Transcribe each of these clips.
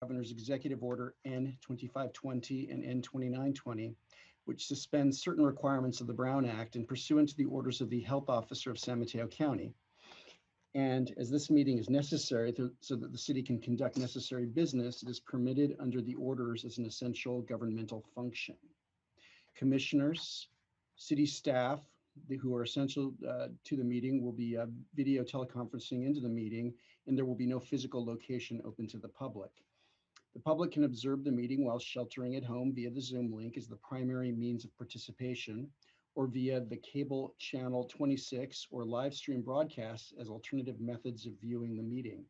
Governor's Executive Order N2520 and N2920, which suspends certain requirements of the Brown Act and pursuant to the orders of the Health Officer of San Mateo County. And as this meeting is necessary so that the city can conduct necessary business, it is permitted under the orders as an essential governmental function. Commissioners, city staff who are essential to the meeting will be video teleconferencing into the meeting, and there will be no physical location open to the public. The public can observe the meeting while sheltering at home via the Zoom link as the primary means of participation, or via the cable channel 26 or live stream broadcasts as alternative methods of viewing the meeting.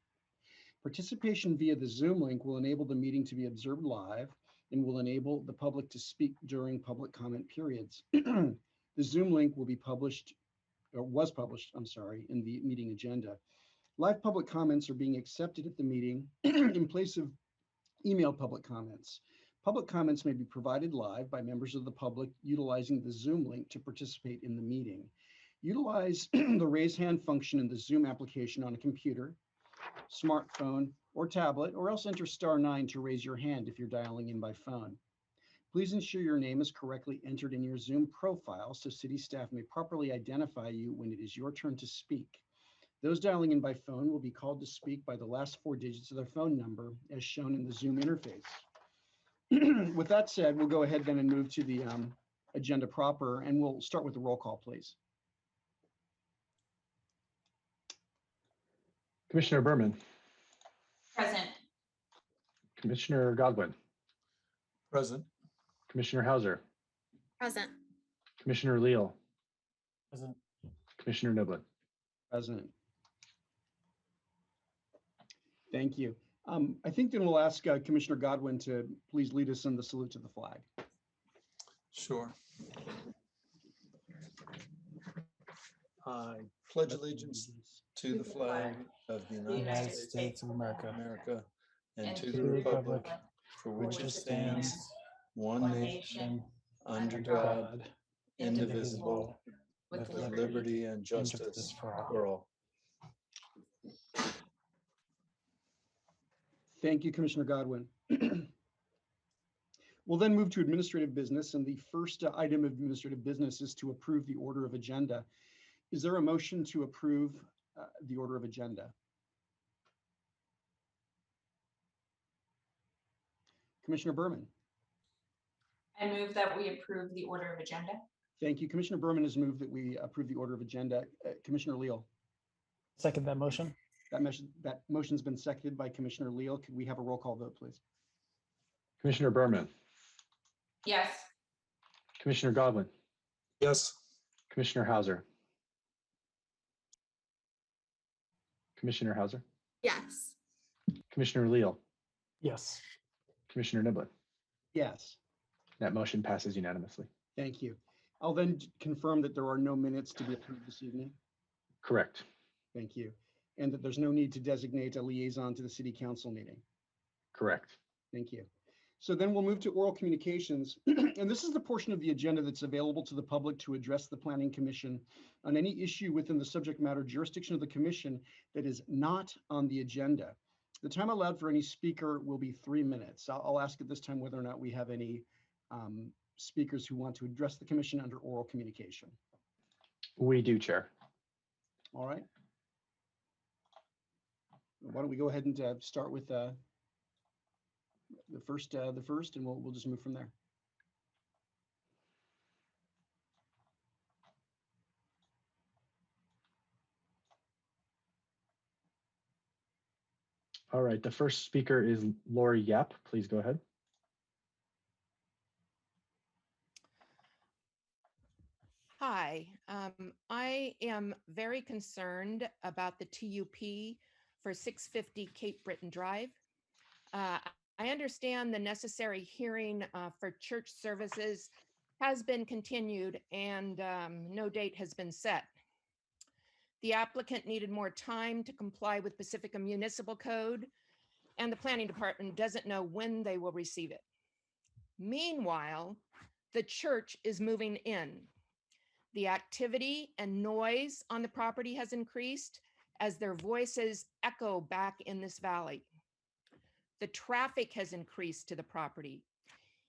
Participation via the Zoom link will enable the meeting to be observed live and will enable the public to speak during public comment periods. The Zoom link will be published, or was published, I'm sorry, in the meeting agenda. Live public comments are being accepted at the meeting in place of email public comments. Public comments may be provided live by members of the public utilizing the Zoom link to participate in the meeting. Utilize the raise hand function in the Zoom application on a computer, smartphone, or tablet, or else enter *9 to raise your hand if you're dialing in by phone. Please ensure your name is correctly entered in your Zoom profile so city staff may properly identify you when it is your turn to speak. Those dialing in by phone will be called to speak by the last 4 digits of their phone number as shown in the Zoom interface. With that said, we'll go ahead then and move to the agenda proper, and we'll start with the roll call, please. Commissioner Berman. Present. Commissioner Godwin. Present. Commissioner Hauser. Present. Commissioner Leal. Present. Commissioner Niblin. Present. Thank you. I think then we'll ask Commissioner Godwin to please lead us in the salute to the flag. Sure. I pledge allegiance to the flag of the United States of America, and to the republic for which it stands, one nation, under God, indivisible, with liberty and justice for all. Thank you, Commissioner Godwin. We'll then move to administrative business, and the first item of administrative business is to approve the order of agenda. Is there a motion to approve the order of agenda? Commissioner Berman. I move that we approve the order of agenda. Thank you. Commissioner Berman has moved that we approve the order of agenda. Commissioner Leal. Second that motion. That motion's been seconded by Commissioner Leal. Could we have a roll call vote, please? Commissioner Berman. Yes. Commissioner Godwin. Yes. Commissioner Hauser. Commissioner Hauser. Yes. Commissioner Leal. Yes. Commissioner Niblin. Yes. That motion passes unanimously. Thank you. I'll then confirm that there are no minutes to be approved this evening. Correct. Thank you. And that there's no need to designate a liaison to the city council meeting. Correct. Thank you. So then we'll move to oral communications. And this is the portion of the agenda that's available to the public to address the Planning Commission on any issue within the subject matter jurisdiction of the commission that is not on the agenda. The time allowed for any speaker will be 3 minutes. I'll ask at this time whether or not we have any speakers who want to address the commission under oral communication. We do, Chair. All right. Why don't we go ahead and start with the first, and we'll just move from there. All right. The first speaker is Lori Yap. Please go ahead. Hi, I am very concerned about the TUP for 650 Cape Breton Drive. I understand the necessary hearing for church services has been continued and no date has been set. The applicant needed more time to comply with Pacifica Municipal Code, and the planning department doesn't know when they will receive it. Meanwhile, the church is moving in. The activity and noise on the property has increased as their voices echo back in this valley. the traffic has increased to the property,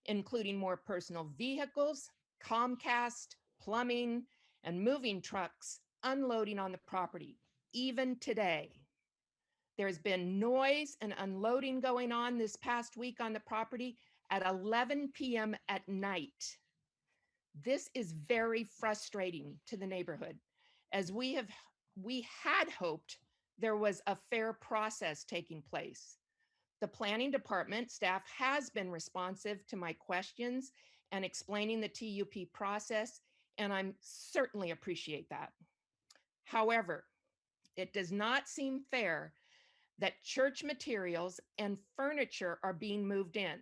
including more personal vehicles, Comcast, plumbing, and moving trucks unloading on the property, even today. There's been noise and unloading going on this past week on the property at 11 p.m. at night. This is very frustrating to the neighborhood, as we had hoped there was a fair process taking place. The planning department staff has been responsive to my questions and explaining the TUP process, and I certainly appreciate that. However, it does not seem fair that church materials and furniture are being moved in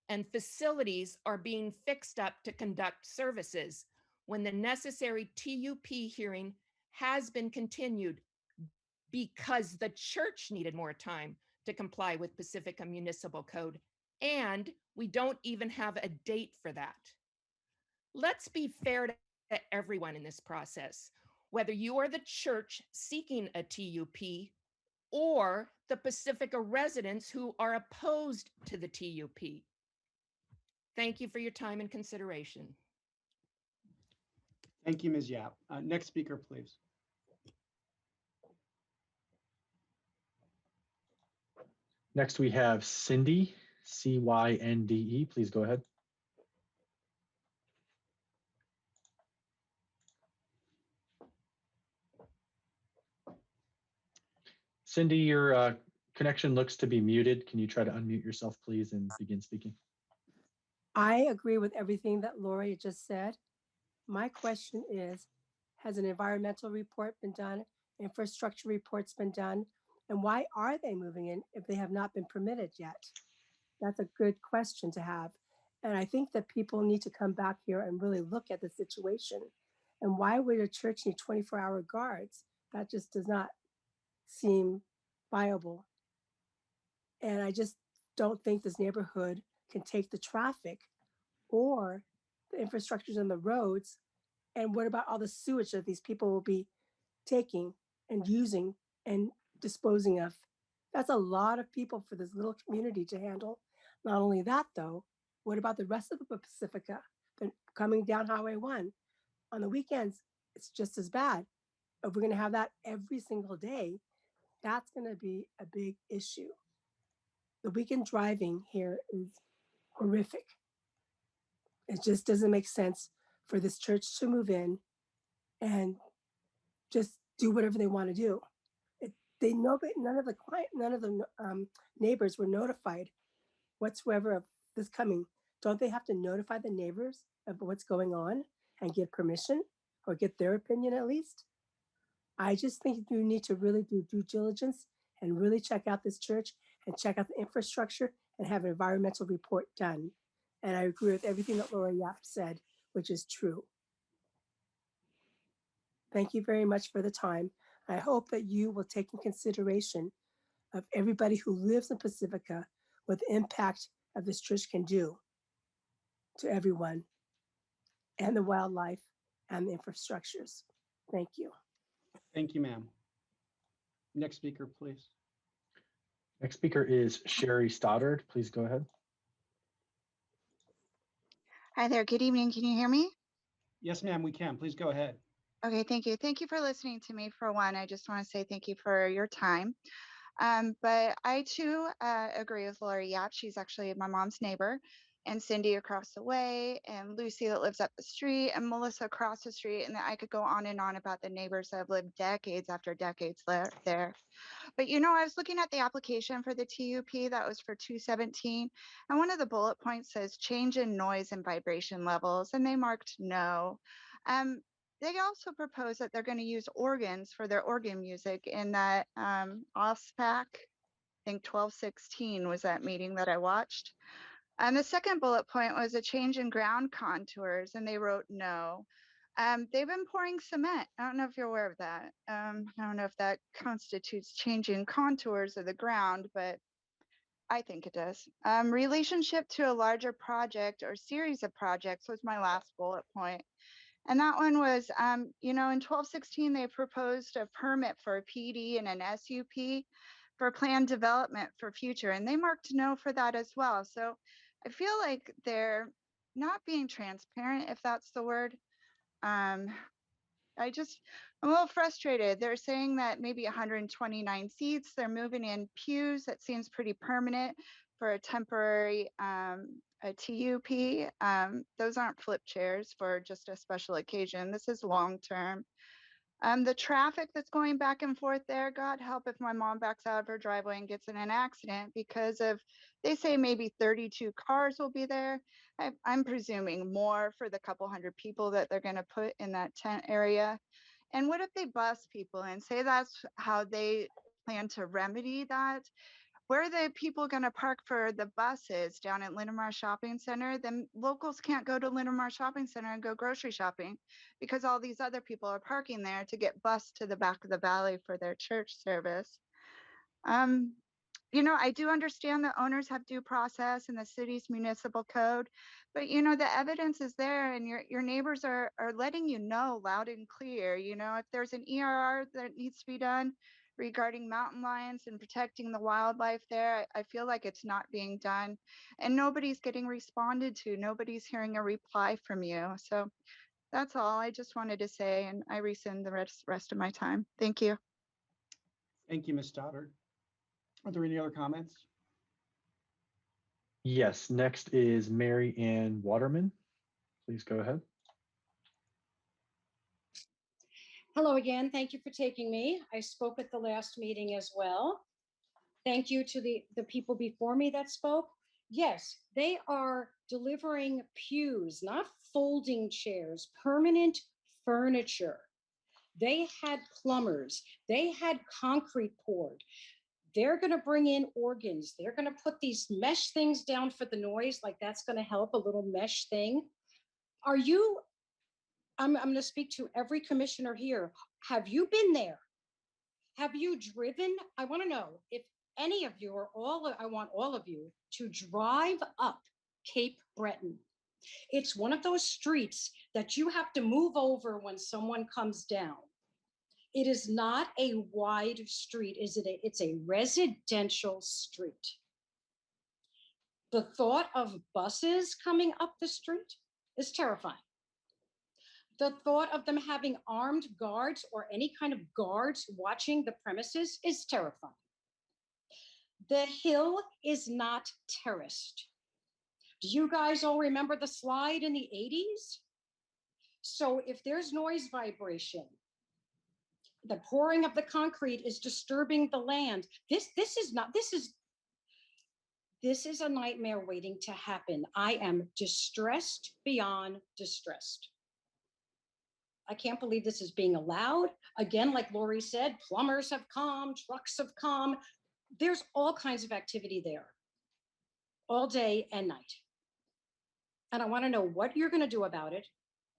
and facilities are being fixed up to conduct services when the necessary TUP hearing has been continued because the church needed more time to comply with Pacifica Municipal Code, and we don't even have a date for that. Let's be fair to everyone in this process, whether you are the church seeking a TUP or the Pacifica residents who are opposed to the TUP. Thank you for your time and consideration. Thank you, Ms. Yap. Next speaker, please. Next, we have Cindy, C-Y-N-D-E. Please go ahead. Cindy, your connection looks to be muted. Can you try to unmute yourself, please, and begin speaking? I agree with everything that Lori just said. My question is, has an environmental report been done? Infrastructure reports been done? And why are they moving in if they have not been permitted yet? That's a good question to have. And I think that people need to come back here and really look at the situation. And why would a church need 24-hour guards? That just does not seem viable. And I just don't think this neighborhood can take the traffic or the infrastructures on the roads. And what about all the sewage that these people will be taking and using and disposing of? That's a lot of people for this little community to handle. Not only that, though, what about the rest of the Pacifica coming down Highway 1? On the weekends, it's just as bad. If we're going to have that every single day, that's going to be a big issue. The weekend driving here is horrific. It just doesn't make sense for this church to move in and just do whatever they want to do. They know, but none of the neighbors were notified whatsoever of this coming. Don't they have to notify the neighbors of what's going on and get permission or get their opinion at least? I just think you need to really do due diligence and really check out this church and check out the infrastructure and have an environmental report done. And I agree with everything that Laura Yap said, which is true. Thank you very much for the time. I hope that you will take in consideration of everybody who lives in Pacifica, what the impact of this church can do to everyone and the wildlife and the infrastructures. Thank you. Thank you, ma'am. Next speaker, please. Next speaker is Sherry Stoddard. Please go ahead. Hi there. Good evening. Can you hear me? Yes, ma'am, we can. Please go ahead. Okay, thank you. Thank you for listening to me. For one, I just want to say thank you for your time. But I too agree with Lori Yap. She's actually my mom's neighbor, and Cindy across the way, and Lucy that lives up the street, and Melissa across the street. And I could go on and on about the neighbors that have lived decades after decades there. But you know, I was looking at the application for the TUP that was for 217, and one of the bullet points says change in noise and vibration levels, and they marked no. They also propose that they're going to use organs for their organ music in that OSPAC, I think 1216 was that meeting that I watched. And the second bullet point was a change in ground contours, and they wrote no. They've been pouring cement. I don't know if you're aware of that. I don't know if that constitutes changing contours of the ground, but I think it does. Relationship to a larger project or series of projects was my last bullet point. And that one was, you know, in 1216, they proposed a permit for a PD and an SUP for planned development for future, and they marked no for that as well. So I feel like they're not being transparent, if that's the word. I'm a little frustrated. They're saying that maybe 129 seats, they're moving in pews. That seems pretty permanent for a temporary a TUP. Those aren't flip chairs for just a special occasion. This is long-term. The traffic that's going back and forth there, God help if my mom backs out of her driveway and gets in an accident because of, they say maybe 32 cars will be there. I'm presuming more for the couple hundred people that they're going to put in that tent area. And what if they bus people and say that's how they plan to remedy that? Where are the people going to park for the buses down at Linamar Shopping Center? Then locals can't go to Linamar Shopping Center and go grocery shopping because all these other people are parking there to get bused to the back of the valley for their church service. You know, I do understand that owners have due process in the city's municipal code, but you know, the evidence is there and your neighbors are letting you know loud and clear. You know, if there's an ERR that needs to be done regarding mountain lions and protecting the wildlife there, I feel like it's not being done and nobody's getting responded to. Nobody's hearing a reply from you. So that's all I just wanted to say, and I rescind the rest of my time. Thank you. Thank you, Ms. Stoddard. Are there any other comments? Yes, next is Mary Ann Waterman. Please go ahead. Hello again. Thank you for taking me. I spoke at the last meeting as well. Thank you to the people before me that spoke. Yes, they are delivering pews, not folding chairs, permanent furniture. They had plumbers. They had concrete poured. They're going to bring in organs. They're going to put these mesh things down for the noise, like that's going to help, a little mesh thing. Are you, I'm going to speak to every commissioner here. Have you been there? Have you driven? I want to know if any of you or all, I want all of you to drive up Cape Breton. It's one of those streets that you have to move over when someone comes down. It is not a wide street, is it? It's a residential street. The thought of buses coming up the street is terrifying. The thought of them having armed guards or any kind of guards watching the premises is terrifying. The hill is not terraced. Do you guys all remember the slide in the 80s? So if there's noise vibration, the pouring of the concrete is disturbing the land. This is a nightmare waiting to happen. I am distressed beyond distressed. I can't believe this is being allowed. Again, like Lori said, plumbers have come, trucks have come. There's all kinds of activity there all day and night. And I want to know what you're going to do about it.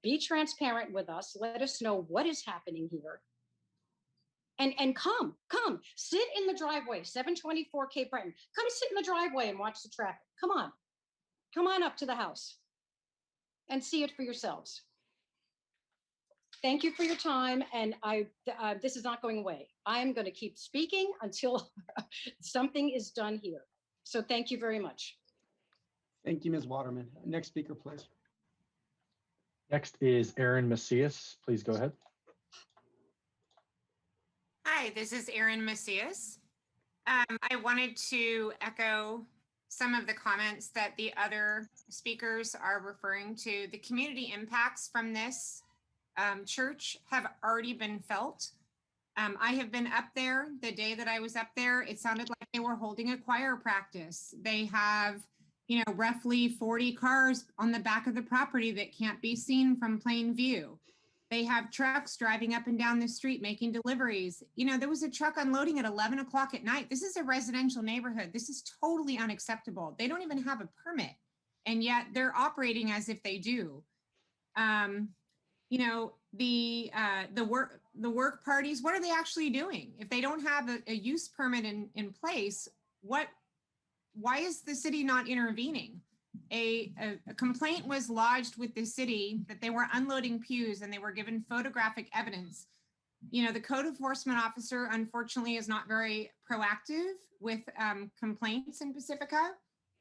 Be transparent with us. Let us know what is happening here. And come, sit in the driveway, 724 Cape Breton. Come sit in the driveway and watch the traffic. Come on up to the house and see it for yourselves. Thank you for your time. And this is not going away. I am going to keep speaking until something is done here. So thank you very much. Thank you, Ms. Waterman. Next speaker, please. Next is Erin Macias. Please go ahead. Hi, this is Erin Macias. I wanted to echo some of the comments that the other speakers are referring to. The community impacts from this church have already been felt. I have been up there the day that I was up there. It sounded like they were holding a choir practice. They have, you know, roughly 40 cars on the back of the property that can't be seen from plain view. They have trucks driving up and down the street making deliveries. You know, there was a truck unloading at 11 o'clock at night. This is a residential neighborhood. This is totally unacceptable. They don't even have a permit, and yet they're operating as if they do. You know, the work parties, what are they actually doing? If they don't have a use permit in place, why is the city not intervening? A complaint was lodged with the city that they were unloading pews and they were given photographic evidence the code enforcement officer, unfortunately, is not very proactive with complaints in Pacifica.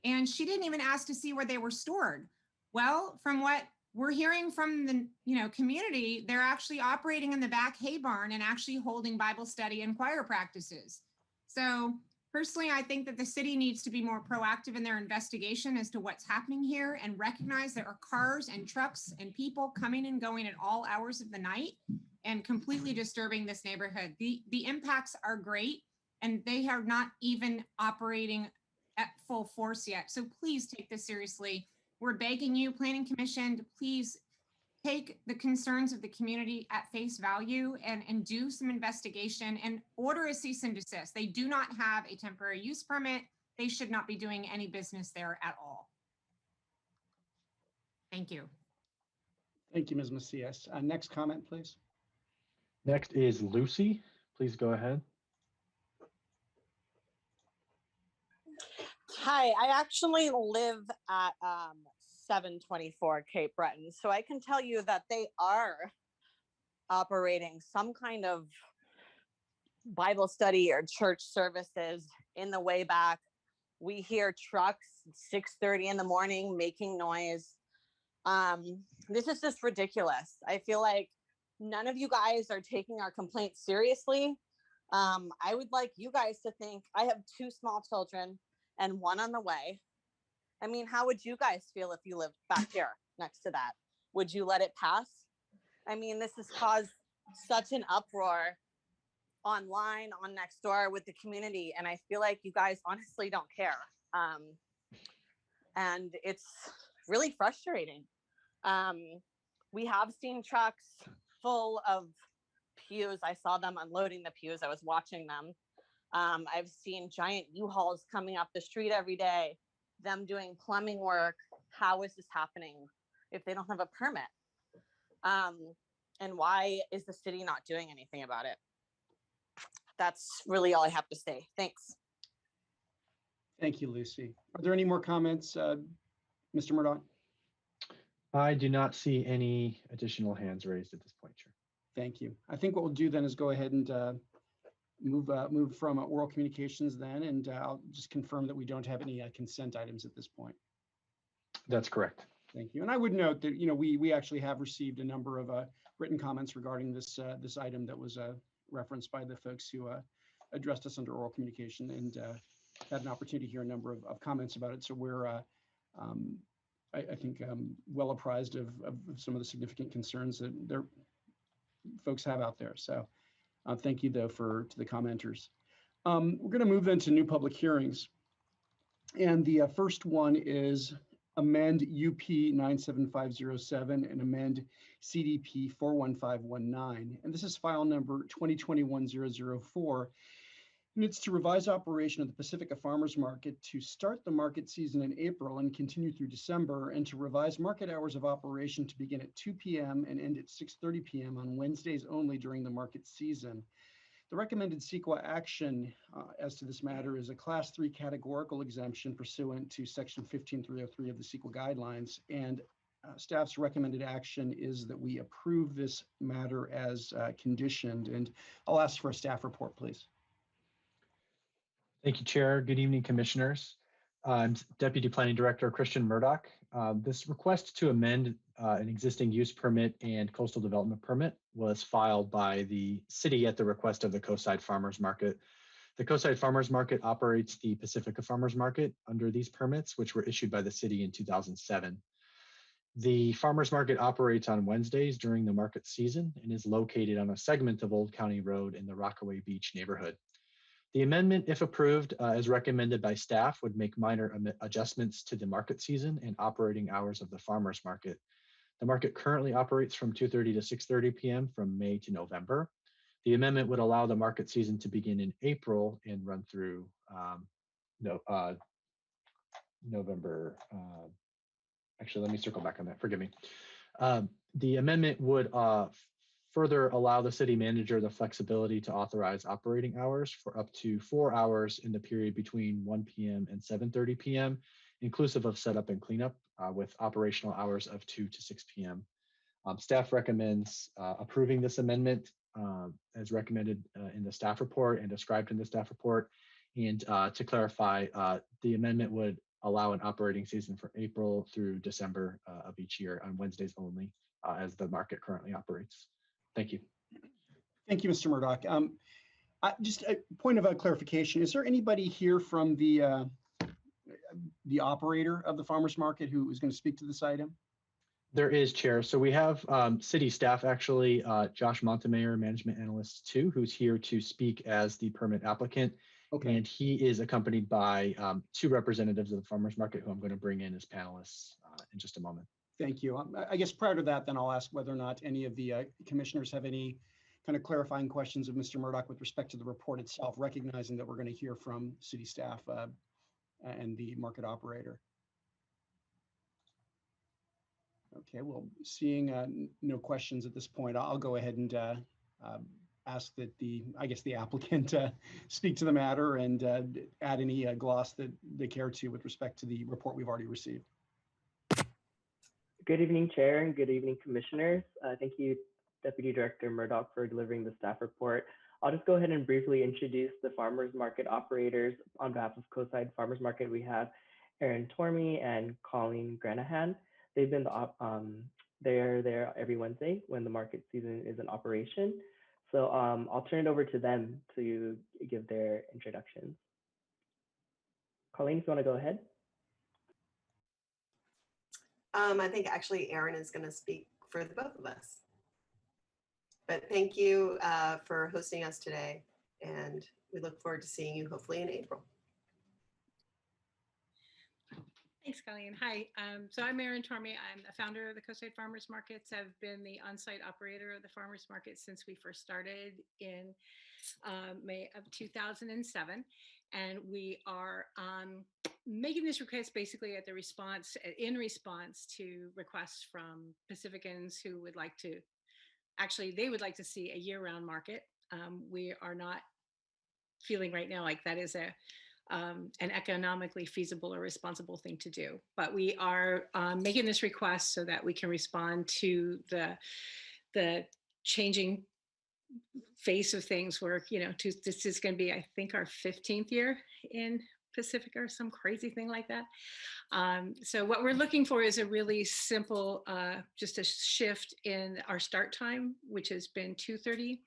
And she didn't even ask to see where they were stored. Well, from what we're hearing from the community, they're actually operating in the back hay barn and actually holding Bible study and choir practices. So personally, I think that the city needs to be more proactive in their investigation as to what's happening here and recognize there are cars and trucks and people coming and going at all hours of the night and completely disturbing this neighborhood. The impacts are great, and they are not even operating at full force yet. So please take this seriously. We're begging you, Planning Commission, to please take the concerns of the community at face value and do some investigation and order a cease and desist. They do not have a temporary use permit. They should not be doing any business there at all. Thank you. Thank you, Ms. Macias. Next comment, please. Next is Lucy. Please go ahead. Hi, I actually live at 724 Cape Breton, so I can tell you that they are operating some kind of Bible study or church services in the way back. We hear trucks 6:30 in the morning making noise. This is just ridiculous. I feel like none of you guys are taking our complaints seriously. I would like you guys to think, I have 2 small children and 1 on the way. I mean, how would you guys feel if you lived back here next to that? Would you let it pass? I mean, this has caused such an uproar online, on Nextdoor with the community, and I feel like you guys honestly don't care. And it's really frustrating. We have seen trucks full of pews. I saw them unloading the pews. I was watching them. I've seen giant U-Hauls coming up the street every day, them doing plumbing work. How is this happening if they don't have a permit? And why is the city not doing anything about it? That's really all I have to say. Thanks. Thank you, Lucy. Are there any more comments, Mr. Murdoch? I do not see any additional hands raised at this point, Chair. Thank you. I think what we'll do then is go ahead and move from oral communications then, and I'll just confirm that we don't have any consent items at this point. That's correct. Thank you. And I would note that we actually have received a number of written comments regarding this this item that was referenced by the folks who addressed us under oral communication, and had an opportunity to hear a number of comments about it. So we're I think well apprised of some of the significant concerns that their folks have out there. So thank you though to the commenters. We're going to move then to new public hearings, and the first one is amend UP 97507 and amend CDP 41519. And this is file number 2021-004. And it's to revise operation of the Pacifica Farmers Market to start the market season in April and continue through December, and to revise market hours of operation to begin at 2 p.m. and end at 6:30 p.m. on Wednesdays only during the market season. The recommended CEQA action as to this matter is a Class 3 categorical exemption pursuant to Section 15303 of the CEQA guidelines, and staff's recommended action is that we approve this matter as conditioned. And I'll ask for a staff report, please. Thank you, Chair. Good evening, Commissioners. I'm Deputy Planning Director Christian Murdoch. This request to amend an existing use permit and coastal development permit was filed by the city at the request of the Coastside Farmers Market. The Coastside Farmers Market operates the Pacifica Farmers Market under these permits, which were issued by the city in 2007. The farmers market operates on Wednesdays during the market season and is located on a segment of Old County Road in the Rockaway Beach neighborhood. The amendment, if approved, as recommended by staff, would make minor adjustments to the market season and operating hours of the farmers market. The market currently operates from 2:30 to 6:30 p.m. from May to November. The amendment would allow the market season to begin in April and run through November. Actually, let me circle back on that. Forgive me. The amendment would further allow the city manager the flexibility to authorize operating hours for up to 4 hours in the period between 1 p.m. and 7:30 p.m., inclusive of setup and cleanup, with operational hours of 2 to 6 p.m. Staff recommends approving this amendment as recommended in the staff report and described in the staff report. And to clarify, the amendment would allow an operating season for April through December of each year on Wednesdays only, as the market currently operates. Thank you. Thank you, Mr. Murdoch. Just a point of clarification. Is there anybody here from the operator of the farmer's market who is going to speak to this item? There is, Chair. So we have city staff, actually, Josh Montemayor, Management Analyst 2, who's here to speak as the permit applicant. Okay. And he is accompanied by 2 representatives of the farmer's market who I'm going to bring in as panelists in just a moment. Thank you. I guess prior to that, then I'll ask whether or not any of the commissioners have any kind of clarifying questions of Mr. Murdoch with respect to the report itself, recognizing that we're going to hear from city staff and the market operator. Okay, well, seeing no questions at this point, I'll go ahead and ask that the applicant speak to the matter and add any gloss that they care to with respect to the report we've already received. Good evening, Chair, and good evening, Commissioners. Thank you, Deputy Director Murdoch, for delivering the staff report. I'll just go ahead and briefly introduce the farmers market operators. On behalf of Coastside Farmers Market, we have Aaron Tormey and Colleen Granahan. They've been they're there every Wednesday when the market season is in operation. So I'll turn it over to them to give their introductions. Colleen, if you want to go ahead. I think actually Aaron is going to speak for the both of us. But thank you for hosting us today, and we look forward to seeing you hopefully in April. Thanks, Colleen. Hi, so I'm Erin Tormey. I'm the founder of the Coastside Farmers Markets. I've been the on-site operator of the farmers market since we first started in May of 2007. And we are making this request basically in response to requests from Pacificans who would like to, they would like to see a year-round market. We are not feeling right now like that is an economically feasible or responsible thing to do. But we are making this request so that we can respond to the changing face of things where, this is going to be, I think, our 15th year in Pacifica or some crazy thing like that. So what we're looking for is a really simple, just a shift in our start time, which has been 2:30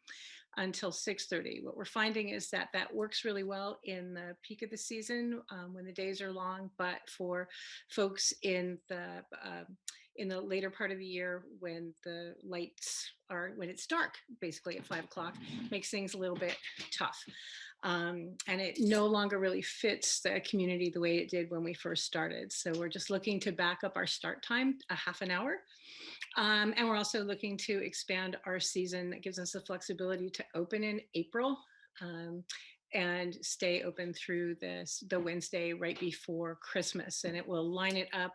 until 6:30. What we're finding is that works really well in the peak of the season when the days are long, but for folks in the later part of the year when the lights when it's dark, basically at 5 o'clock, makes things a little bit tough. And it no longer really fits the community the way it did when we first started. So we're just looking to back up our start time a half an hour. And we're also looking to expand our season that gives us the flexibility to open in April and stay open through the Wednesday right before Christmas. And it will line it up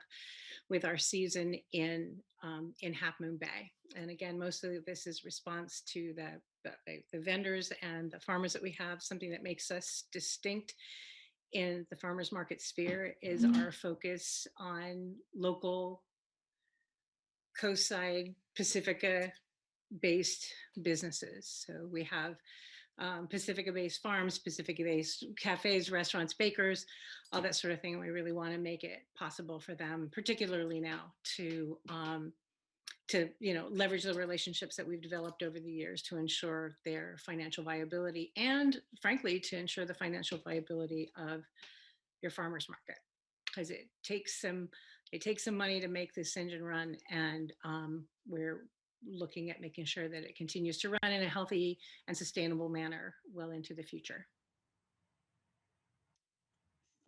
with our season in Half Moon Bay. And again, most of this is response to the vendors and the farmers that we have. Something that makes us distinct in the farmers market sphere is our focus on local coastside Pacifica based businesses. So we have Pacifica based farms, Pacifica based cafes, restaurants, bakers, all that sort of thing. We really want to make it possible for them, particularly now, to leverage the relationships that we've developed over the years to ensure their financial viability and, frankly, to ensure the financial viability of your farmers market, because it takes some money to make this engine run, and we're looking at making sure that it continues to run in a healthy and sustainable manner well into the future.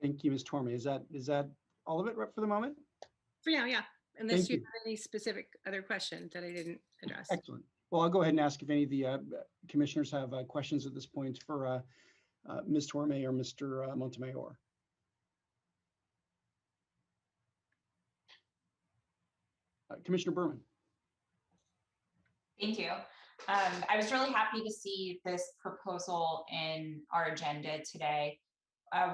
Thank you, Ms. Tormey. Is that all of it for the moment? For now, yeah. Unless you have any specific other questions that I didn't address. Excellent. Well, I'll go ahead and ask if any of the commissioners have questions at this point for Ms. Tormey or Mr. Montemayor. Commissioner Berman. Thank you. I was really happy to see this proposal in our agenda today.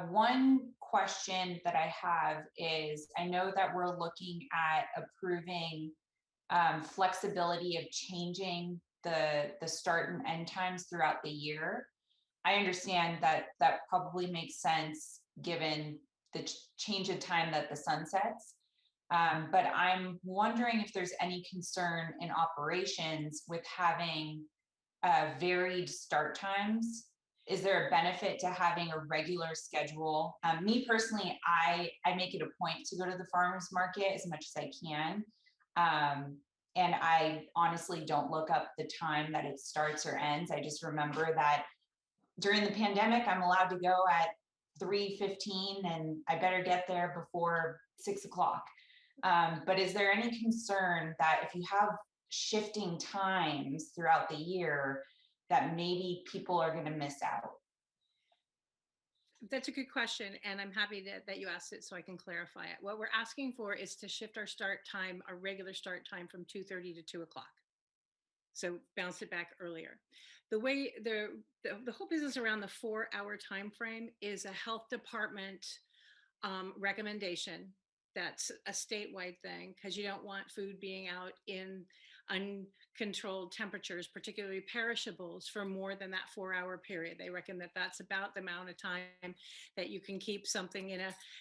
One question that I have is, I know that we're looking at approving flexibility of changing the start and end times throughout the year. I understand that that probably makes sense given the change of time that the sun sets. But I'm wondering if there's any concern in operations with having varied start times. Is there a benefit to having a regular schedule? Me personally, I make it a point to go to the farmers market as much as I can. And I honestly don't look up the time that it starts or ends. I just remember that during the pandemic, I'm allowed to go at 3:15 and I better get there before 6 o'clock. But is there any concern that if you have shifting times throughout the year, that maybe people are going to miss out? That's a good question, and I'm happy that you asked it so I can clarify it. What we're asking for is to shift our start time, our regular start time, from 2:30 to 2 o'clock. So bounce it back earlier. The way the whole business around the 4-hour time frame is a health department recommendation. That's a statewide thing because you don't want food being out in uncontrolled temperatures, particularly perishables, for more than that 4-hour period. They reckon that that's about the amount of time that you can keep something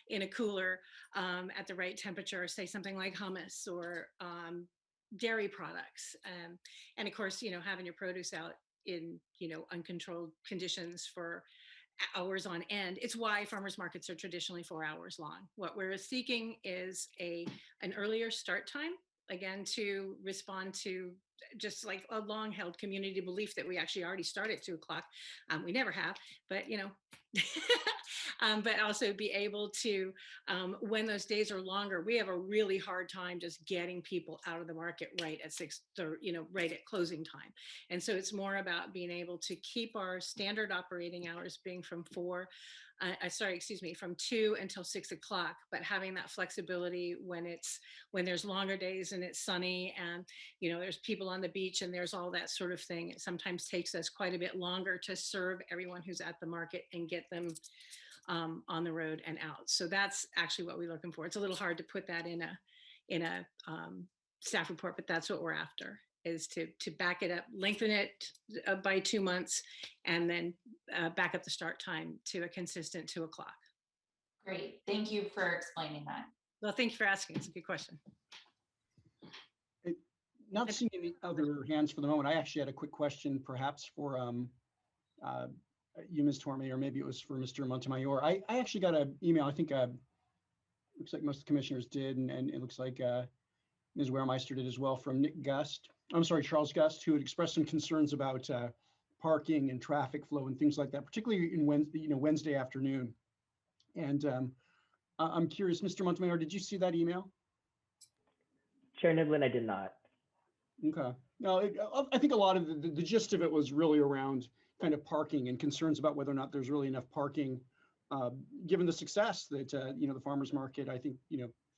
in a cooler at the right temperature, say something like hummus or dairy products. And of course, having your produce out in, uncontrolled conditions for hours on end. It's why farmers markets are traditionally 4 hours long. What we're seeking is an earlier start time, again, to respond to just like a long held community belief that we actually already start at 2 o'clock. We never have, but but also be able to, when those days are longer, we have a really hard time just getting people out of the market right at 6, right at closing time. And so it's more about being able to keep our standard operating hours being from 2 until 6 o'clock, but having that flexibility when there's longer days and it's sunny and, there's people on the beach and there's all that sort of thing. It sometimes takes us quite a bit longer to serve everyone who's at the market and get them on the road and out. So that's actually what we're looking for. It's a little hard to put that in a staff report, but that's what we're after, is to back it up, lengthen it by 2 months, and then back up the start time to a consistent 2 o'clock. Great. Thank you for explaining that. Well, thank you for asking. It's a good question. Not seeing any other hands for the moment. I actually had a quick question, perhaps for you, Ms. Tormey, or maybe it was for Mr. Montemayor. I actually got an email. I think looks like most of the commissioners did, and it looks like Ms. Waremeister did as well, from Charles Gust, who had expressed some concerns about parking and traffic flow and things like that, particularly in Wednesday afternoon. And I'm curious, Mr. Montemayor, did you see that email? Chair Nivlin, I did not. Okay. No, I think a lot of the gist of it was really around kind of parking and concerns about whether or not there's really enough parking, given the success that the farmers market, I think,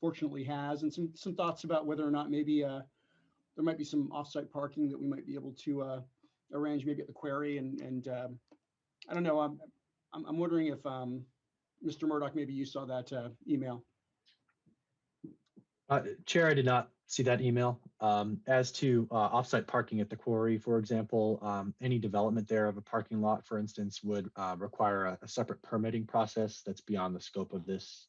fortunately has, and some thoughts about whether or not maybe there might be some offsite parking that we might be able to arrange, maybe at the quarry. And I don't know. I'm wondering if Mr. Murdoch, maybe you saw that email. Chair, I did not see that email. As to offsite parking at the quarry, for example, any development there of a parking lot, for instance, would require a separate permitting process that's beyond the scope of this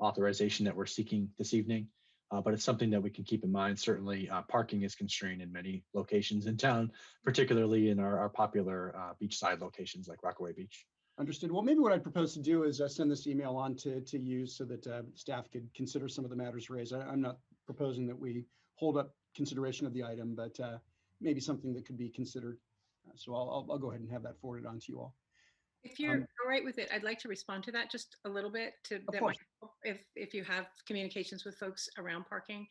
authorization that we're seeking this evening. But it's something that we can keep in mind. Certainly, parking is constrained in many locations in town, particularly in our popular beachside locations like Rockaway Beach. Understood. Well, maybe what I'd propose to do is send this email on to you so that staff could consider some of the matters raised. I'm not proposing that we hold up consideration of the item, but maybe something that could be considered. So I'll go ahead and have that forwarded on to you all. If you're all right with it, I'd like to respond to that just a little bit. If you have communications with folks around parking.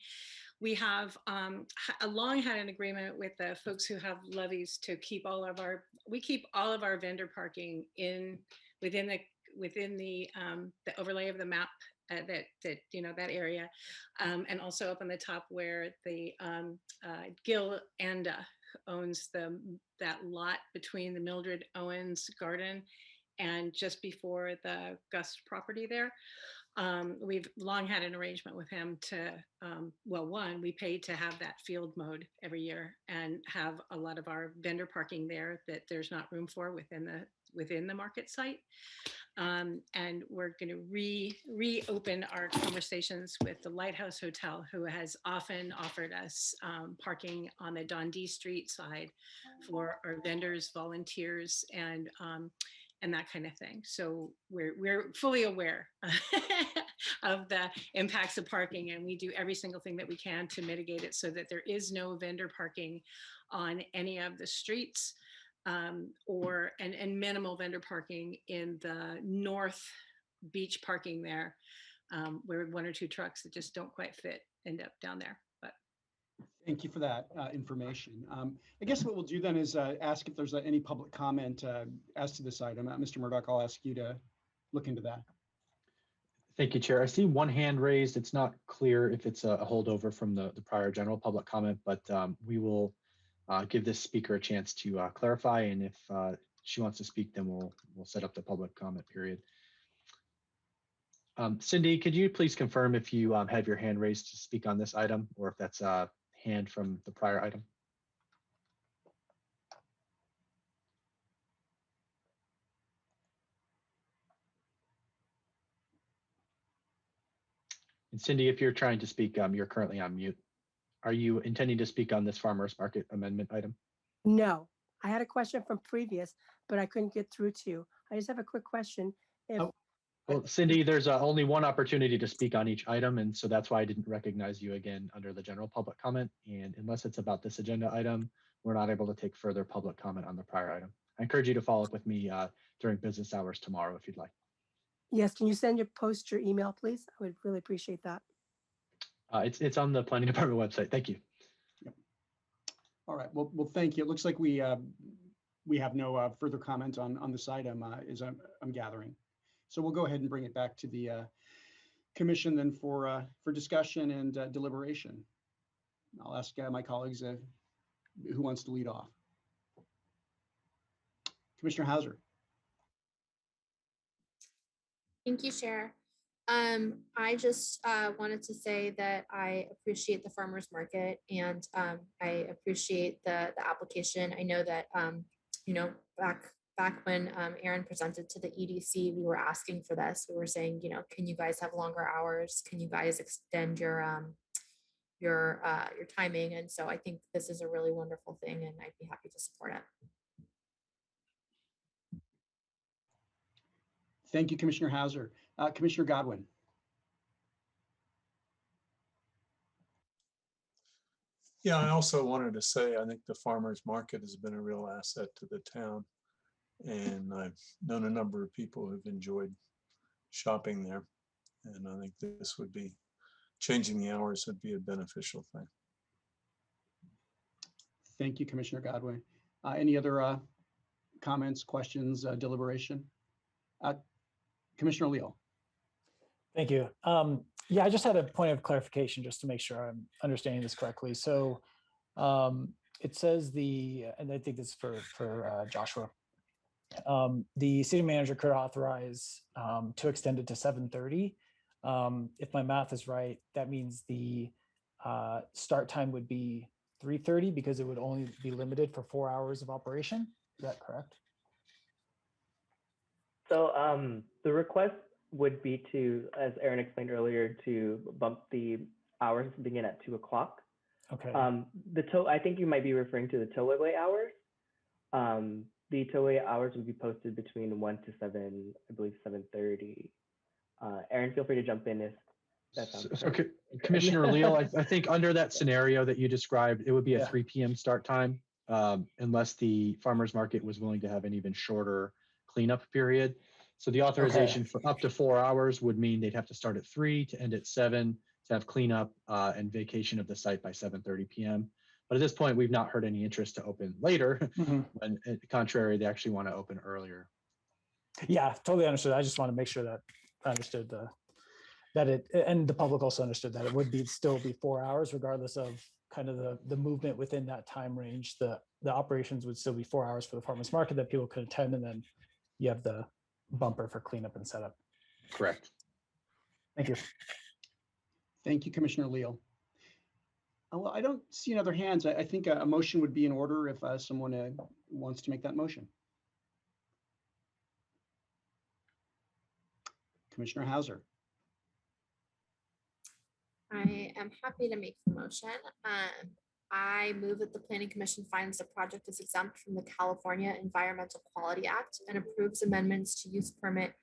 We have long had an agreement with the folks who have levies to keep all of our vendor parking within the overlay of the map that area, and also up on the top where the Gil Anda owns that lot between the Mildred Owens garden and just before the Gust property there. We've long had an arrangement with him to, well, one, we pay to have that field mowed every year and have a lot of our vendor parking there that there's not room for within the market site. And we're going to reopen our conversations with the Lighthouse Hotel, who has often offered us parking on the Dundee Street side for our vendors, volunteers, and that kind of thing. So we're fully aware of the impacts of parking, and we do every single thing that we can to mitigate it so that there is no vendor parking on any of the streets, and minimal vendor parking in the north beach parking there, where one or two trucks that just don't quite fit end up down there. But thank you for that information. I guess what we'll do then is ask if there's any public comment as to this item. Mr. Murdoch, I'll ask you to look into that. Thank you, Chair. I see one hand raised. It's not clear if it's a holdover from the prior general public comment, but we will give this speaker a chance to clarify. And if she wants to speak, then we'll set up the public comment period. Cindy, could you please confirm if you have your hand raised to speak on this item, or if that's a hand from the prior item? And Cindy, if you're trying to speak, you're currently on mute. Are you intending to speak on this farmers market amendment item? No, I had a question from previous, but I couldn't get through to you. I just have a quick question. Well, Cindy, there's only one opportunity to speak on each item, and so that's why I didn't recognize you again under the general public comment. And unless it's about this agenda item, we're not able to take further public comment on the prior item. I encourage you to follow up with me during business hours tomorrow if you'd like. Yes, can you post your email, please? I would really appreciate that. It's on the planning department website. Thank you. Yep. All right. Well, thank you. It looks like we have no further comment on this item, as I'm gathering. So we'll go ahead and bring it back to the commission then for discussion and deliberation. I'll ask my colleagues who wants to lead off. Commissioner Hauser. Thank you, Chair. I just wanted to say that I appreciate the farmers market, and I appreciate the application. I know that back when Aaron presented to the EDC, we were asking for this. We were saying, can you guys have longer hours? Can you guys extend your timing? And so I think this is a really wonderful thing, and I'd be happy to support it. Thank you, Commissioner Hauser. Commissioner Godwin. Yeah, I also wanted to say, I think the farmers market has been a real asset to the town. And I've known a number of people who've enjoyed shopping there. And I think this would be, changing the hours would be a beneficial thing. Thank you, Commissioner Godwin. Any other comments, questions, deliberation? Commissioner Leal. Thank you. Yeah, I just had a point of clarification just to make sure I'm understanding this correctly. So it says and I think this is for Joshua, the city manager could authorize to extend it to 7:30. If my math is right, that means the start time would be 3:30 because it would only be limited for 4 hours of operation. Is that correct? So the request would be to, as Aaron explained earlier, to bump the hours to begin at 2 o'clock. Okay. I think you might be referring to the towaway hours. The towaway hours would be posted between 1 to 7, I believe 7:30. Aaron, feel free to jump in if that sounds okay. Commissioner Leal, I think under that scenario that you described, it would be a 3 p.m. start time, unless the farmers market was willing to have an even shorter cleanup period. So the authorization for up to 4 hours would mean they'd have to start at 3 to end at 7 to have cleanup and vacation of the site by 7:30 p.m. But at this point, we've not heard any interest to open later. Mm-hmm. When, on the contrary, they actually want to open earlier. Yeah, totally understood. I just want to make sure that I understood that it, and the public also understood that it would still be 4 hours, regardless of kind of the movement within that time range. The operations would still be 4 hours for the farmers market that people could attend, and then you have the bumper for cleanup and setup. Correct. Thank you. Thank you, Commissioner Leal. Well, I don't see any other hands. I think a motion would be in order if someone wants to make that motion. Commissioner Hauser. I am happy to make the motion. I move that the Planning Commission finds the project is exempt from the California Environmental Quality Act and approves amendments to use permit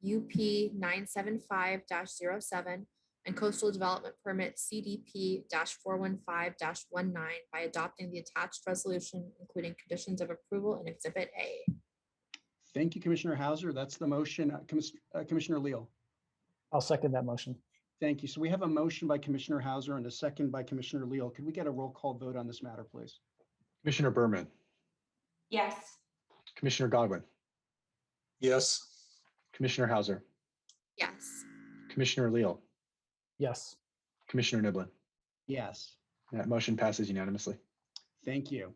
UP 975-07 and coastal development permit CDP 415-19 by adopting the attached resolution, including conditions of approval in Exhibit A. Thank you, Commissioner Hauser. That's the motion. Commissioner Leal. I'll second that motion. Thank you. So we have a motion by Commissioner Hauser and a second by Commissioner Leal. Could we get a roll call vote on this matter, please? Commissioner Berman, Yes. Commissioner Godwin, Yes. Commissioner Hauser, Yes. Commissioner Leal, Yes. Commissioner Niblin. Yes. That motion passes unanimously. Thank you.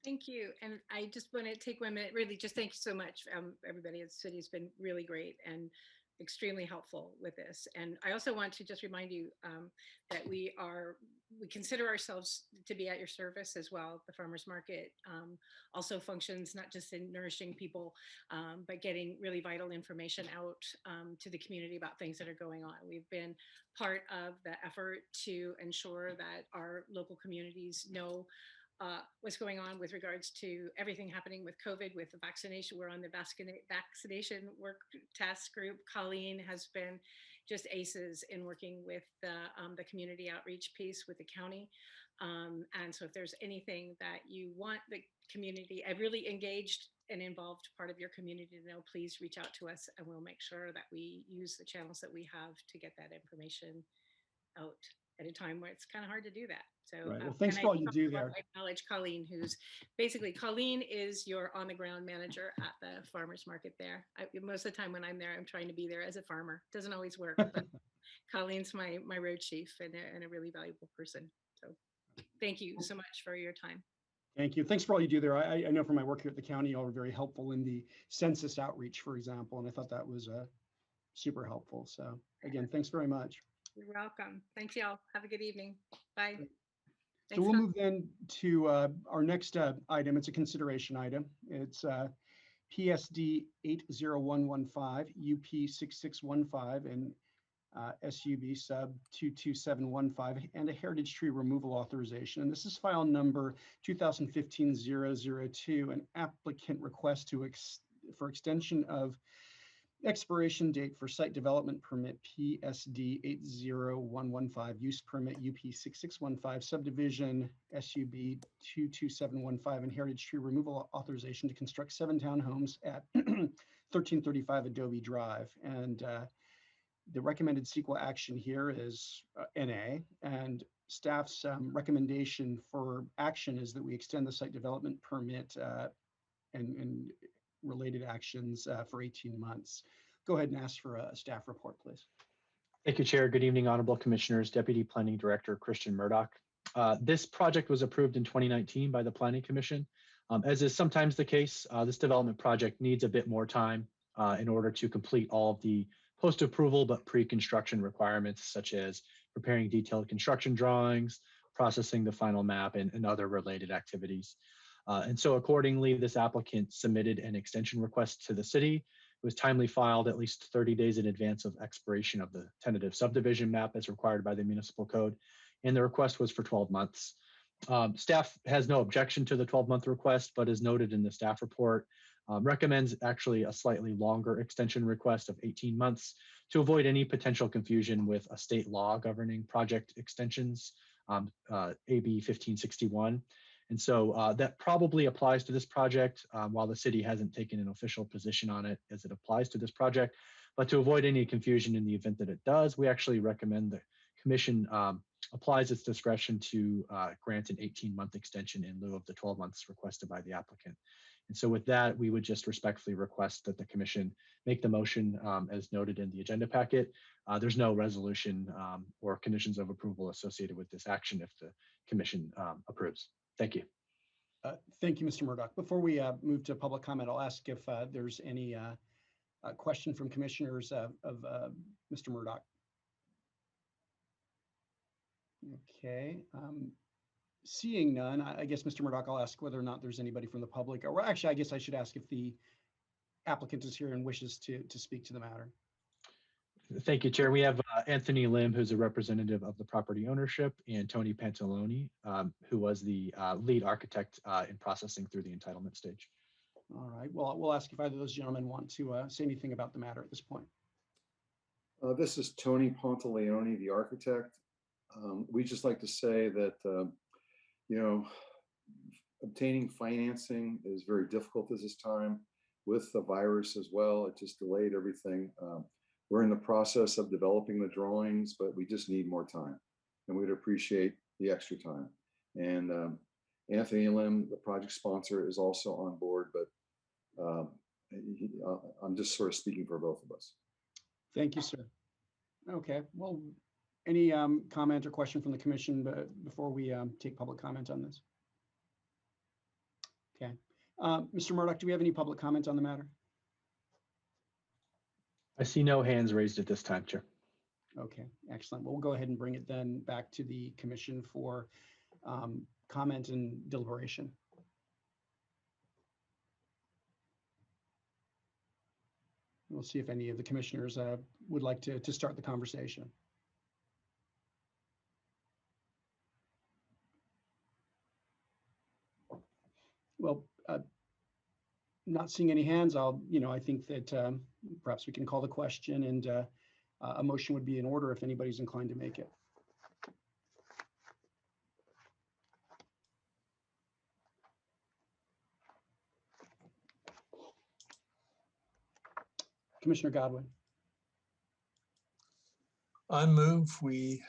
Thank you. And I just want to take 1 minute, really just thank you so much. Everybody at the city has been really great and extremely helpful with this. And I also want to just remind you that we consider ourselves to be at your service as well. The farmers market also functions not just in nourishing people, but getting really vital information out to the community about things that are going on. We've been part of the effort to ensure that our local communities know what's going on with regards to everything happening with COVID, with the vaccination. We're on the vaccination work task group. Colleen has been just aces in working with the community outreach piece with the county. And so if there's anything that you want the community, a really engaged and involved part of your community to know, please reach out to us and we'll make sure that we use the channels that we have to get that information out at a time where it's kind of hard to do that. So Right. Well, thanks for all you do there. I acknowledge Colleen, Colleen is your on the ground manager at the farmer's market there. Most of the time when I'm there, I'm trying to be there as a farmer. Doesn't always work, but Colleen's my road chief and a really valuable person. So thank you so much for your time. Thank you. Thanks for all you do there. I know from my work here at the county, you all were very helpful in the census outreach, for example, and I thought that was super helpful. So again, thanks very much. You're welcome. Thanks, y'all. Have a good evening. Bye. So we'll move then to our next item. It's a consideration item. It's PSD 80115, UP 6615, and SUB sub 22715, and a heritage tree removal authorization. And this is file number 2015-002, an applicant request for extension of expiration date for site development permit PSD 80115, use permit UP 6615, subdivision SUB 22715, and heritage tree removal authorization to construct 7 townhomes at 1335 Adobe Drive. And the recommended CEQA action here is NA, and staff's recommendation for action is that we extend the site development permit and related actions for 18 months. Go ahead and ask for a staff report, please. Thank you, Chair. Good evening, Honorable Commissioners. Deputy Planning Director Christian Murdoch. This project was approved in 2019 by the Planning Commission. As is sometimes the case, this development project needs a bit more time in order to complete all of the post-approval but pre-construction requirements, such as preparing detailed construction drawings, processing the final map, and other related activities. And so accordingly, this applicant submitted an extension request to the city. It was timely filed at least 30 days in advance of expiration of the tentative subdivision map as required by the municipal code. And the request was for 12 months. Staff has no objection to the 12-month request, but as noted in the staff report, recommends actually a slightly longer extension request of 18 months to avoid any potential confusion with a state law governing project extensions, AB 1561. And so that probably applies to this project while the city hasn't taken an official position on it as it applies to this project. But to avoid any confusion in the event that it does, we actually recommend the commission applies its discretion to grant an 18-month extension in lieu of the 12 months requested by the applicant. And so with that, we would just respectfully request that the commission make the motion as noted in the agenda packet. There's no resolution or conditions of approval associated with this action if the commission approves. Thank you. Thank you, Mr. Murdoch. Before we move to public comment, I'll ask if there's any question from commissioners of Mr. Murdoch. Okay. Seeing none, I guess, Mr. Murdoch, I'll ask whether or not there's anybody from the public, or actually, I guess I should ask if the applicant is here and wishes to speak to the matter. Thank you, Chair. We have Anthony Lim, who's a representative of the property ownership, and Tony Pantaloni, who was the lead architect in processing through the entitlement stage. All right. Well, we'll ask if either of those gentlemen want to say anything about the matter at this point. This is Tony Pantaloni, the architect. We just like to say that, you know, obtaining financing is very difficult at this time with the virus as well. It just delayed everything. We're in the process of developing the drawings, but we just need more time, and we'd appreciate the extra time. And Anthony Lim, the project sponsor, is also on board, but I'm just sort of speaking for both of us. Thank you, sir. Okay. Well, any comment or question from the commission before we take public comment on this? Okay. Mr. Murdoch, do we have any public comment on the matter? I see no hands raised at this time, Chair. Okay, excellent. Well, we'll go ahead and bring it then back to the commission for comment and deliberation. We'll see if any of the commissioners would like to start the conversation. Well, not seeing any hands, I think that perhaps we can call the question, and a motion would be in order if anybody's inclined to make it. Commissioner Godwin. I move we,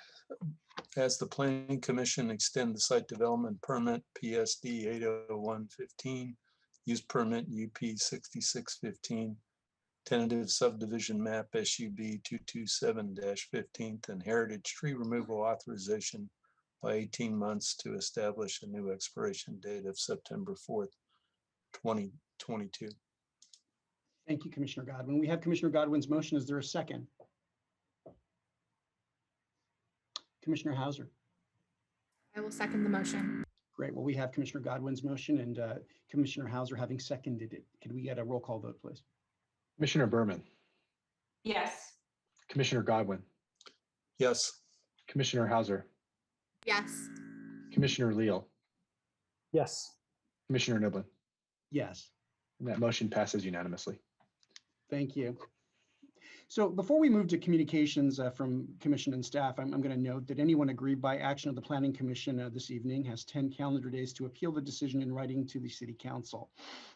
as the Planning Commission, extend the site development permit PSD 80115, use permit UP 6615, tentative subdivision map SUB 227-15th, and heritage tree removal authorization by 18 months to establish a new expiration date of September 4th, 2022. Thank you, Commissioner Godwin. We have Commissioner Godwin's motion. Is there a second? Commissioner Hauser. I will second the motion. Great. Well, we have Commissioner Godwin's motion and Commissioner Hauser having seconded it. Could we get a roll call vote, please? Commissioner Berman. Yes. Commissioner Godwin. Yes. Commissioner Hauser. Yes. Commissioner Leal. Yes. Commissioner Niblin. Yes. And that motion passes unanimously. Thank you. So before we move to communications from commission and staff, I'm going to note that anyone aggrieved by action of the Planning Commission this evening has 10 calendar days to appeal the decision in writing to the City Council.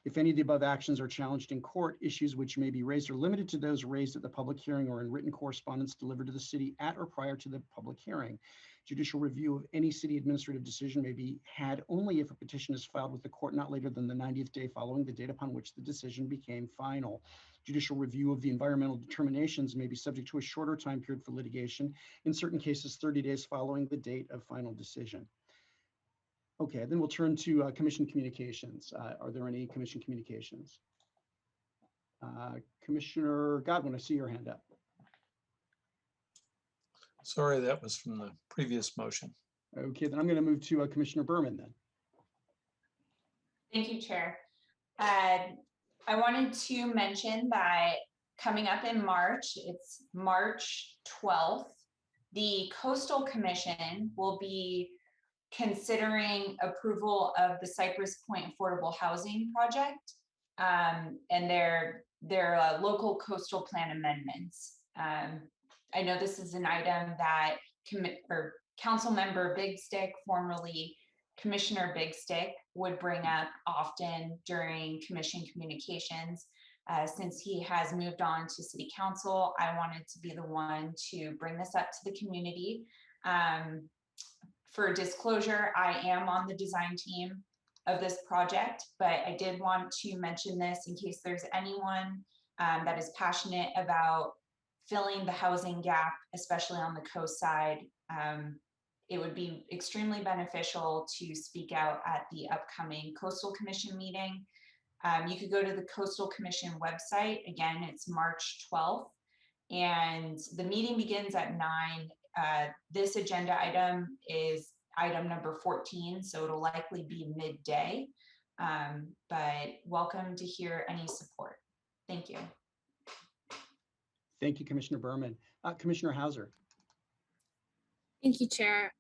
If any of the above actions are challenged in court, issues which may be raised are limited to those raised at the public hearing or in written correspondence delivered to the city at or prior to the public hearing. Judicial review of any city administrative decision may be had only if a petition is filed with the court not later than the 90th day following the date upon which the decision became final. Judicial review of the environmental determinations may be subject to a shorter time period for litigation, in certain cases 30 days following the date of final decision. Okay, then we'll turn to commission communications. Are there any commission communications? Commissioner Godwin, I see your hand up. Sorry, that was from the previous motion. Okay, then I'm going to move to Commissioner Berman then. Thank you, Chair. I wanted to mention that coming up in March, it's March 12th, the Coastal Commission will be considering approval of the Cypress Point Affordable Housing Project and their local coastal plan amendments. I know this is an item that Council Member Big Stick, formerly Commissioner Big Stick, would bring up often during commission communications. Since he has moved on to City Council, I wanted to be the one to bring this up to the community. For disclosure, I am on the design team of this project, but I did want to mention this in case there's anyone that is passionate about filling the housing gap, especially on the coast side. It would be extremely beneficial to speak out at the upcoming Coastal Commission meeting. You could go to the Coastal Commission website. Again, it's March 12th, and the meeting begins at 9. This agenda item is item number 14, so it'll likely be midday. But welcome to hear any support. Thank you. Thank you, Commissioner Berman. Commissioner Hauser. Thank you, Chair.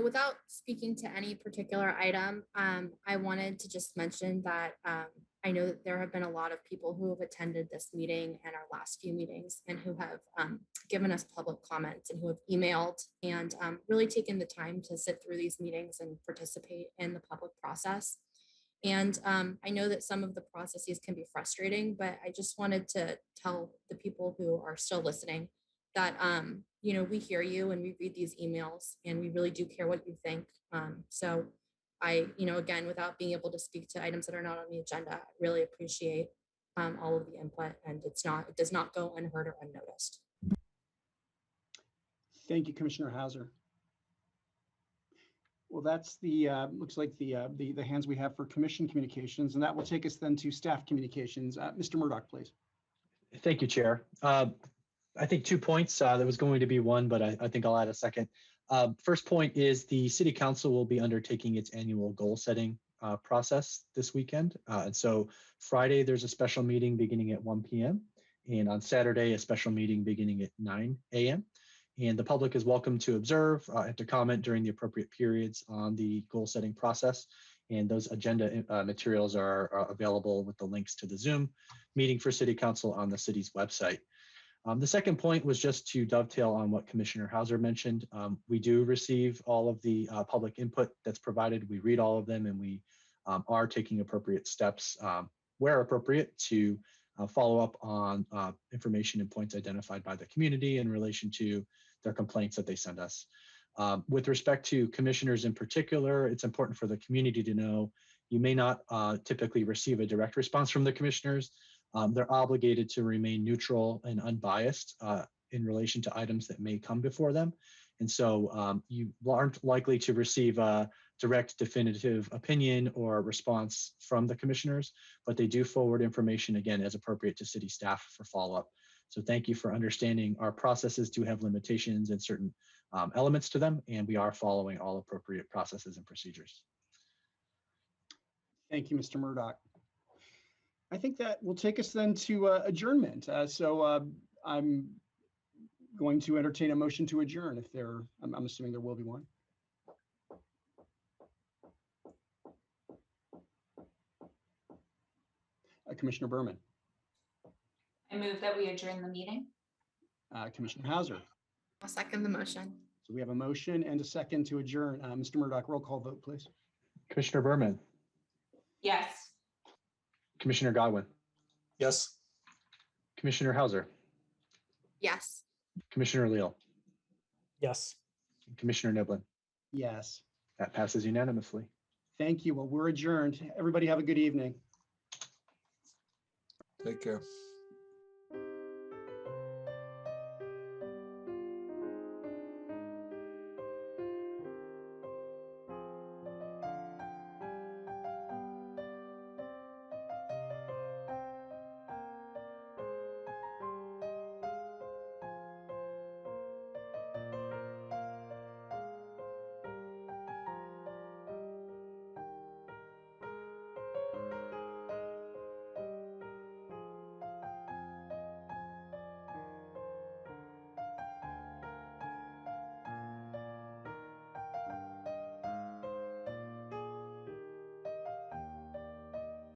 Without speaking to any particular item, I wanted to just mention that I know that there have been a lot of people who have attended this meeting and our last few meetings and who have given us public comments and who have emailed and really taken the time to sit through these meetings and participate in the public process. And I know that some of the processes can be frustrating, but I just wanted to tell the people who are still listening that, we hear you and we read these emails and we really do care what you think. So I, again, without being able to speak to items that are not on the agenda, I really appreciate all of the input, and it does not go unheard or unnoticed. Thank you, Commissioner Hauser. Well, that's the looks like the hands we have for commission communications, and that will take us then to staff communications. Mr. Murdoch, please. Thank you, Chair. I think 2 points. There was going to be one, but I think I'll add a second. First point is the City Council will be undertaking its annual goal setting process this weekend. And so Friday, there's a special meeting beginning at 1 p.m. And on Saturday, a special meeting beginning at 9 a.m. And the public is welcome to observe and to comment during the appropriate periods on the goal setting process. And those agenda materials are available with the links to the Zoom meeting for City Council on the city's website. The second point was just to dovetail on what Commissioner Hauser mentioned. We do receive all of the public input that's provided. We read all of them, and we are taking appropriate steps where appropriate to follow up on information and points identified by the community in relation to their complaints that they send us. With respect to commissioners in particular, it's important for the community to know you may not typically receive a direct response from the commissioners. They're obligated to remain neutral and unbiased in relation to items that may come before them. And so you aren't likely to receive a direct definitive opinion or response from the commissioners, but they do forward information, again, as appropriate to city staff for follow-up. So thank you for understanding our processes do have limitations and certain elements to them, and we are following all appropriate processes and procedures. Thank you, Mr. Murdoch. I think that will take us then to adjournment. I'm going to entertain a motion to adjourn if there, I'm assuming there will be one. Commissioner Berman. I move that we adjourn the meeting. Commissioner Hauser. I'll second the motion. So we have a motion and a second to adjourn. Mr. Murdoch, roll call vote, please. Commissioner Berman. Yes. Commissioner Godwin. Yes. Commissioner Hauser. Yes. Commissioner Leal. Yes. Commissioner Niblin. Yes. That passes unanimously. Thank you. Well, we're adjourned. Everybody have a good evening. Take care.